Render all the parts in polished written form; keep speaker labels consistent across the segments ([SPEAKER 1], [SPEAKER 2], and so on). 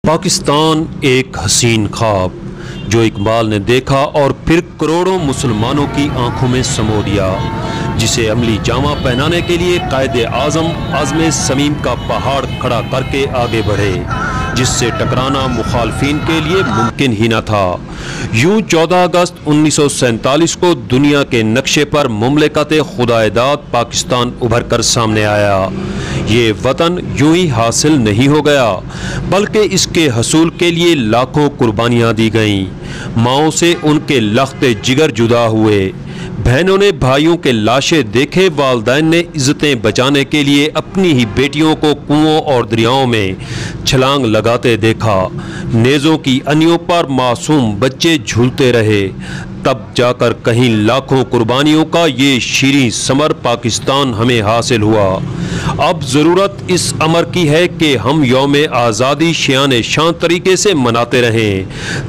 [SPEAKER 1] پاکستان ایک حسین خواب جو اقبال نے دیکھا اور پھر کروڑوں مسلمانوں کی آنکھوں میں سمو دیا، جسے عملی جامہ پہنانے کے لیے قائد اعظم عزم صمیم کا پہاڑ کھڑا کر کے آگے بڑھے، جس سے ٹکرانا مخالفین کے لیے ممکن ہی نہ تھا۔ یوں 14 اگست 1947 کو دنیا کے نقشے پر مملکت خدائے داد پاکستان ابھر کر سامنے آیا۔ یہ وطن یوں ہی حاصل نہیں ہو گیا، بلکہ اس کے حصول کے لیے لاکھوں قربانیاں دی گئیں۔ ماؤں سے ان کے لخت جگر جدا ہوئے، بہنوں نے بھائیوں کے لاشیں دیکھے، والدین نے عزتیں بچانے کے لیے اپنی ہی بیٹیوں کو کنوؤں اور دریاؤں میں چھلانگ لگاتے دیکھا، نیزوں کی انیوں پر معصوم بچے جھولتے رہے، تب جا کر کہیں لاکھوں قربانیوں کا یہ شیریں ثمر پاکستان ہمیں حاصل ہوا۔ اب ضرورت اس امر کی ہے کہ ہم یوم آزادی شان شان طریقے سے مناتے رہیں،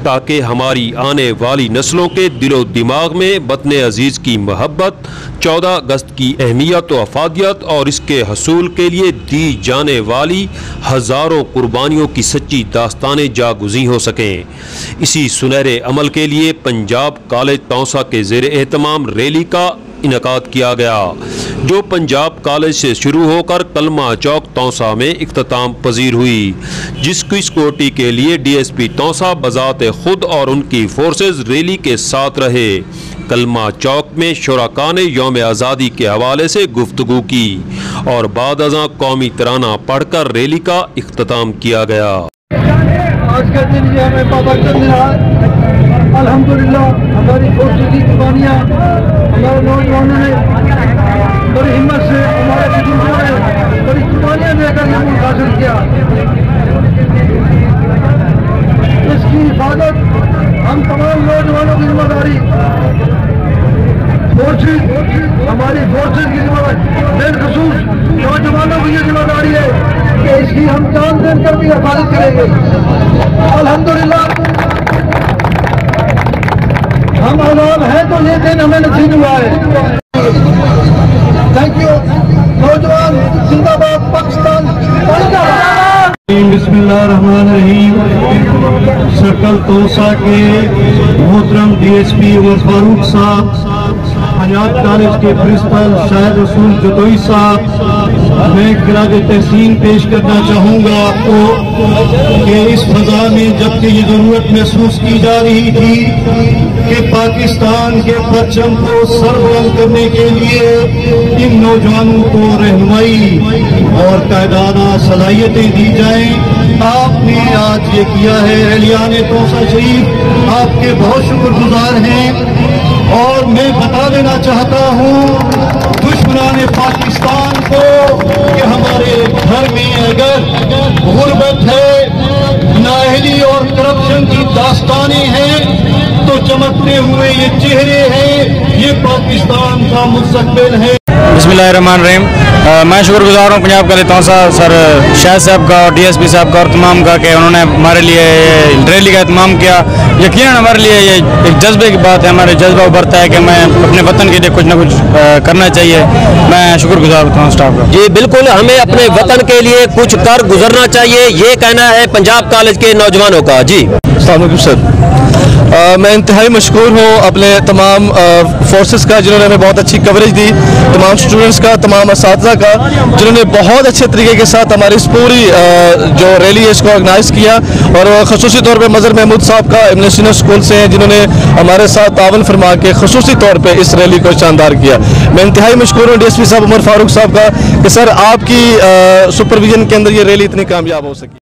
[SPEAKER 1] تاکہ ہماری آنے والی نسلوں کے دل و دماغ میں وطن عزیز کی محبت، 14 اگست کی اہمیت و افادیت اور اس کے حصول کے لیے دی جانے والی ہزاروں قربانیوں کی سچی داستانیں جاگزیں ہو سکیں۔ اسی سنہرے عمل کے لیے پنجاب کالج تونسا کے زیر اہتمام ریلی کا انعقاد کیا گیا، جو پنجاب کالج سے شروع ہو کر کلمہ چوک تونسا میں اختتام پذیر ہوئی، جس کی سیکورٹی کے لیے ڈی ایس پی تونسا بذات خود اور ان کی فورسز ریلی کے ساتھ رہے۔ کلمہ چوک میں شرکاء نے یوم آزادی کے حوالے سے گفتگو کی اور بعد ازاں قومی ترانہ پڑھ کر ریلی کا اختتام کیا گیا۔
[SPEAKER 2] آج کا دن یہ ہمیں پابند رہا، الحمدللہ ہماری فوجوں کی قربانیاں، ہمارے نوجوانوں نے بڑی ہمت سے، ہمارے بزرگوں نے بڑی قربانیاں دے کر یہ ملک حاصل کیا۔ اس کی حفاظت ہم تمام نوجوانوں کی ذمہ داری، ہماری فورسز کی ذمہ داری، بالخصوص نوجوانوں کی یہ ذمہ داری ہے کہ اس کی ہم جان دے کر بھی حفاظت کریں گے۔ الحمدللہ ہم آزاد ہیں تو یہ دن ہمیں نصیب ہوا ہے۔ Thank you. نوجوان زندہ باد پاکستان۔
[SPEAKER 3] بسم اللہ الرحمن الرحیم۔ سرکل تونسا کے محترم ڈی ایس پی عمر فاروق صاحب، حیات کالج کے پرنسپل شاہد رسول جتوئی صاحب، میں خراج تحسین پیش کرنا چاہوں گا آپ کو کہ اس فضا میں جبکہ یہ ضرورت محسوس کی جا رہی تھی کہ پاکستان کے پرچم کو سر بلند کرنے کے لیے ان نوجوانوں کو رہنمائی اور قائدانہ صلاحیتیں دی جائیں، آپ نے آج یہ کیا ہے۔ اہلیان تونسا شریف آپ کے بہت شکر گزار ہیں، اور میں بتا دینا چاہتا ہوں دشمنان پاکستان کو کہ ہمارے گھر میں اگر غربت ہے، نااہلی اور کرپشن کی داستانیں ہیں، تو چمکتے ہوئے یہ چہرے ہیں، یہ پاکستان کا مستقبل ہے۔
[SPEAKER 4] بسم اللہ الرحمن الرحیم۔ میں شکر گزار ہوں پنجاب کالج تونسا سر شاہد صاحب کا اور ڈی ایس پی صاحب کا اور تمام کا کہ انہوں نے ہمارے لیے ریلی کا اہتمام کیا۔ یقیناً ہمارے لیے یہ ایک جذبے کی بات ہے، ہمارے جذبہ ابھرتا ہے کہ میں اپنے وطن کے لیے کچھ نہ کچھ کرنا چاہیے۔ میں شکر گزار ہوتا ہوں اسٹاف کا۔
[SPEAKER 5] جی بالکل، ہمیں اپنے وطن کے لیے کچھ کر گزرنا چاہیے، یہ کہنا ہے پنجاب کالج کے نوجوانوں کا۔ جی
[SPEAKER 6] السلام علیکم سر، میں انتہائی مشکور ہوں اپنے تمام فورسز کا جنہوں نے ہمیں بہت اچھی کوریج دی، تمام اسٹوڈنٹس کا، تمام اساتذہ کا جنہوں نے بہت اچھے طریقے کے ساتھ ہماری اس پوری جو ریلی ہے اس کو آرگنائز کیا، اور خصوصی طور پہ مظہر محمود صاحب کا امن سینئر اسکول سے ہیں جنہوں نے ہمارے ساتھ تعاون فرما کے خصوصی طور پہ اس ریلی کو شاندار کیا۔ میں انتہائی مشکور ہوں ڈی ایس پی صاحب عمر فاروق صاحب کا کہ سر آپ کی سپرویژن کے اندر یہ ریلی اتنی کامیاب ہو سکی۔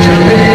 [SPEAKER 7] چلتے